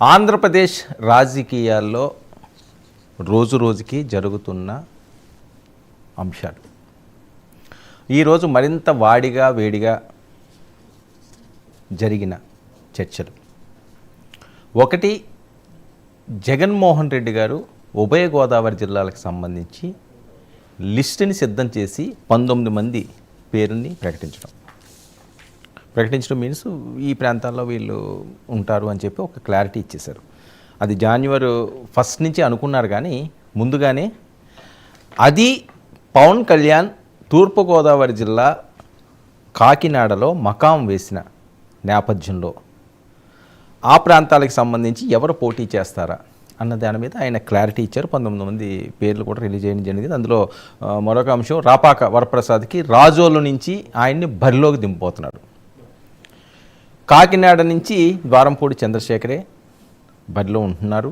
ఆంధ్రప్రదేశ్ రాజకీయాల్లో రోజు రోజుకి జరుగుతున్న అంశాలు ఈరోజు మరింత వేడిగా జరిగిన చర్చలు. ఒకటి, జగన్మోహన్ రెడ్డి గారు ఉభయ గోదావరి జిల్లాలకు సంబంధించి లిస్టుని సిద్ధం చేసి 19 మంది పేరుని ప్రకటించడం మీన్స్ ఈ ప్రాంతాల్లో వీళ్ళు ఉంటారు అని చెప్పి ఒక క్లారిటీ ఇచ్చేశారు. అది January 1 నుంచి అనుకున్నారు, కానీ ముందుగానే అది పవన్ కళ్యాణ్ తూర్పుగోదావరి జిల్లా కాకినాడలో మకాం వేసిన నేపథ్యంలో ఆ ప్రాంతాలకు సంబంధించి ఎవరు పోటీ చేస్తారా అన్న దాని మీద ఆయన క్లారిటీ ఇచ్చారు. 19 మంది పేర్లు కూడా రిలీజ్ చేయడం జరిగింది. అందులో మరొక అంశం, రాపాక వరప్రసాద్కి రాజోలు నుంచి ఆయన్ని బరిలోకి దింపుతున్నారు. కాకినాడ నుంచి ద్వారంపూడి చంద్రశేఖరే బరిలో ఉంటున్నారు.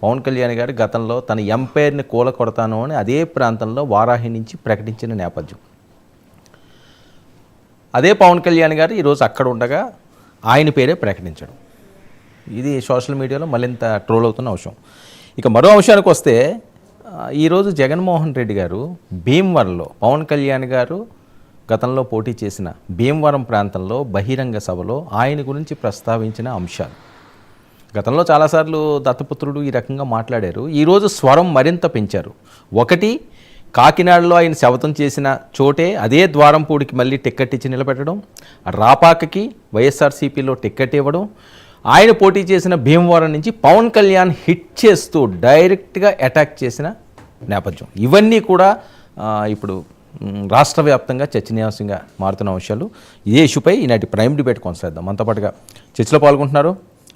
పవన్ కళ్యాణ్ గారు గతంలో తన ఎంపైర్ని కూలకొడతాను అని అదే ప్రాంతంలో వారాహి నుంచి ప్రకటించిన నేపథ్యం. అదే పవన్ కళ్యాణ్ గారు ఈరోజు అక్కడ ఉండగా ఆయన పేరే ప్రకటించడం, ఇది సోషల్ మీడియాలో మరింత ట్రోల్ అవుతున్న అంశం. ఇక మరో అంశానికి వస్తే, ఈరోజు జగన్మోహన్ రెడ్డి గారు భీమవరంలో పవన్ కళ్యాణ్ గారు గతంలో పోటీ చేసిన భీమవరం ప్రాంతంలో బహిరంగ సభలో ఆయన గురించి ప్రస్తావించిన అంశాలు. గతంలో చాలాసార్లు దత్తపుత్రుడు ఈ రకంగా మాట్లాడారు. ఈరోజు స్వరం మరింత పెంచారు. ఒకటి, కాకినాడలో ఆయన శపథం చేసిన చోటే అదే ద్వారంపూడికి మళ్ళీ టిక్కెట్ ఇచ్చి నిలబెట్టడం, రాపాకకి వైఎస్ఆర్సీపీలో టిక్కెట్ ఇవ్వడం, ఆయన పోటీ చేసిన భీమవరం నుంచి పవన్ కళ్యాణ్ హిట్ చేస్తూ డైరెక్ట్గా అటాక్ చేసిన నేపథ్యం. ఇవన్నీ కూడా ఇప్పుడు రాష్ట్ర వ్యాప్తంగా చర్చనీయాంశంగా మారుతున్న అంశాలు. ఇదే ఇష్యూపై ఈనాటి ప్రైమ్ డిబేట్ కొనసాగిద్దాం. మనతో పాటుగా చర్చలో పాల్గొంటున్నారు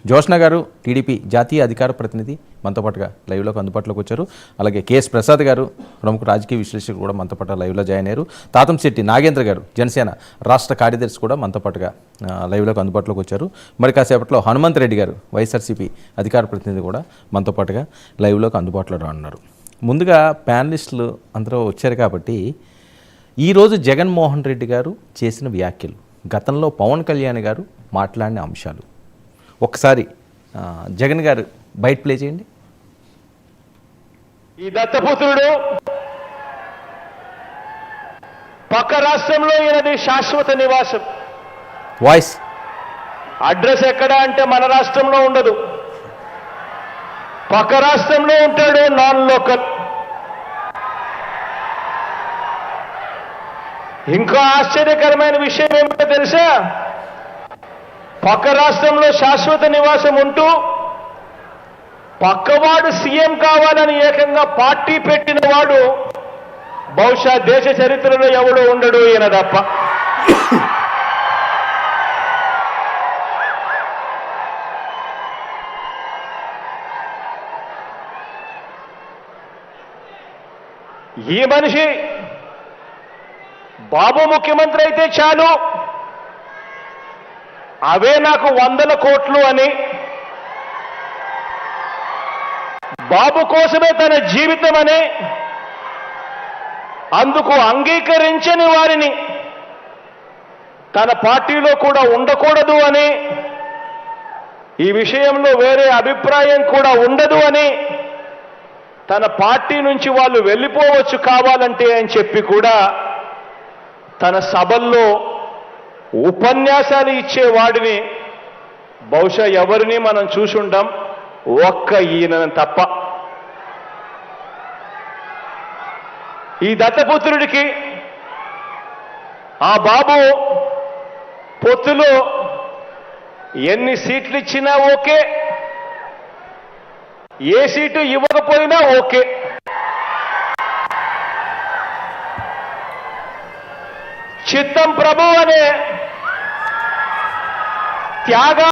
జోష్న గారు, టీడీపీ జాతీయ అధికార ప్రతినిధి, మనతో పాటుగా లైవ్లోకి అందుబాటులోకి వచ్చారు. అలాగే కేఎస్ ప్రసాద్ గారు, ప్రముఖ రాజకీయ విశ్లేషకులు కూడా మనతో పాటు లైవ్లో జాయిన్ అయ్యారు. తాతంశెట్టి నాగేంద్ర గారు, జనసేన రాష్ట్ర కార్యదర్శి కూడా మనతో పాటుగా లైవ్లోకి అందుబాటులోకి వచ్చారు. మరి కాసేపట్లో హనుమంత్ రెడ్డి గారు, వైఎస్ఆర్సీపీ అధికార ప్రతినిధి కూడా మనతో పాటుగా లైవ్లోకి అందుబాటులో రానున్నారు. ముందుగా ప్యానలిస్టులు అందరూ వచ్చారు కాబట్టి, ఈరోజు జగన్మోహన్ రెడ్డి గారు చేసిన వ్యాఖ్యలు, గతంలో పవన్ కళ్యాణ్ గారు మాట్లాడిన అంశాలు ఒకసారి జగన్ గారు బయట ప్లే చేయండి. ఈ దత్తపుత్రుడు పక్క రాష్ట్రంలో ఈయనది శాశ్వత నివాసం. వాయిస్ అడ్రస్ ఎక్కడ అంటే మన రాష్ట్రంలో ఉండదు, పక్క రాష్ట్రంలో ఉంటాడు, నాన్ లోకల్. ఇంకా ఆశ్చర్యకరమైన విషయం ఏమిటో తెలుసా? పక్క రాష్ట్రంలో శాశ్వత నివాసం ఉంటూ పక్కవాడు సీఎం కావాలని ఏకంగా పార్టీ పెట్టిన వాడు బహుశా దేశ చరిత్రలో ఎవడు ఉండడు ఈయన తప్ప. ఈ మనిషి బాబు ముఖ్యమంత్రి అయితే చాలు, అవే నాకు 100 కోట్లు అని, బాబు కోసమే తన జీవితం అని, అందుకు అంగీకరించని వారిని తన పార్టీలో కూడా ఉండకూడదు అని, ఈ విషయంలో వేరే అభిప్రాయం కూడా ఉండదు అని, తన పార్టీ నుంచి వాళ్ళు వెళ్ళిపోవచ్చు కావాలంటే అని చెప్పి కూడా తన సభల్లో ఉపన్యాసాలు ఇచ్చేవాడిని బహుశా ఎవరిని మనం చూసుంటాం, ఒక్క ఈయన తప్ప. ఈ దత్తపుత్రుడికి ఆ బాబు పొత్తులో ఎన్ని సీట్లు ఇచ్చినా ఓకే, ఏ సీటు ఇవ్వకపోయినా ఓకే. చిత్తం ప్రభు అనే త్యాగ